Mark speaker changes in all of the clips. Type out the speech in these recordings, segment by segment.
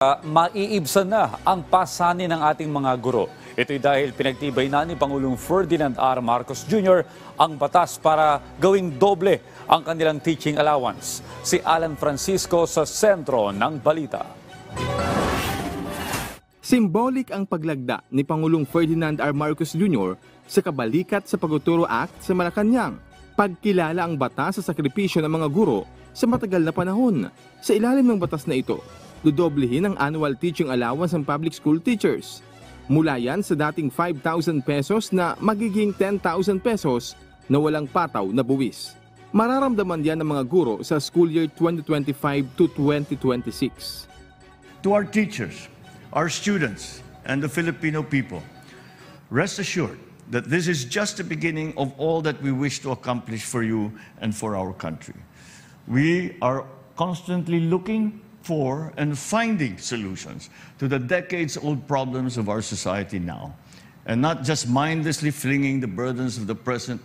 Speaker 1: Maiibsan na ang pasanin ng ating mga guro. Ito'y dahil pinagtibay na ni Pangulong Ferdinand R. Marcos Jr. ang batas para gawing doble ang kanilang teaching allowance. Si Alan Francisco sa sentro ng balita.
Speaker 2: Symbolic ang paglagda ni Pangulong Ferdinand R. Marcos Jr. sa Kabalikat sa Pagtuturo Act sa Malacanang. Pagkilala ang batas sa sakripisyo ng mga guro sa matagal na panahon. Sa ilalim ng batas na ito, dodoblehin ang annual teaching allowance ng public school teachers. Mula yan sa dating 5,000 pesos na magiging 10,000 pesos na walang pataw na buwis. Mararamdaman yan ng mga guro sa school year 2025 to 2026.
Speaker 3: To our teachers, our students, and the Filipino people, rest assured that this is just the beginning of all that we wish to accomplish for you and for our country. We are constantly looking for and finding solutions to the decades-old problems of our society now, and not just mindlessly flinging the burdens of the present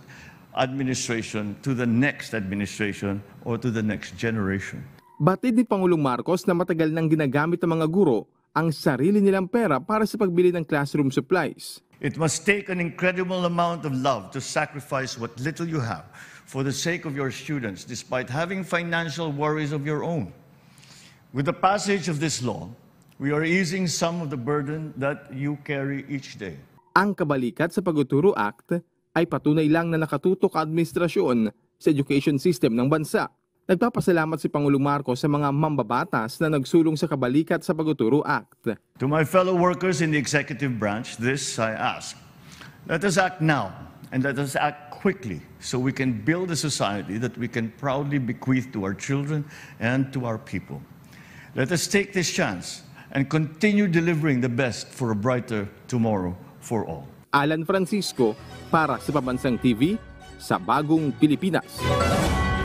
Speaker 3: administration to the next administration or to the next generation.
Speaker 2: Batid ni Pangulong Marcos na matagal nang ginagamit ng mga guro ang sarili nilang pera para sa pagbili ng classroom supplies.
Speaker 3: It must take an incredible amount of love to sacrifice what little you have for the sake of your students, despite having financial worries of your own. With the passage of this law, we are easing some of the burden that you carry each day.
Speaker 2: Ang Kabalikat sa Pagtuturo Act ay patunay lang na nakatutok ang administrasyon sa education system ng bansa. Nagpapasalamat si Pangulong Marcos sa mga mambabatas na nagsulong sa Kabalikat sa Pagtuturo Act.
Speaker 3: To my fellow workers in the executive branch, this I ask. Let us act now and let us act quickly so we can build a society that we can proudly bequeath to our children and to our people. Let us take this chance and continue delivering the best for a brighter tomorrow for all.
Speaker 2: Alan Francisco para sa Pambansang TV sa Bagong Pilipinas.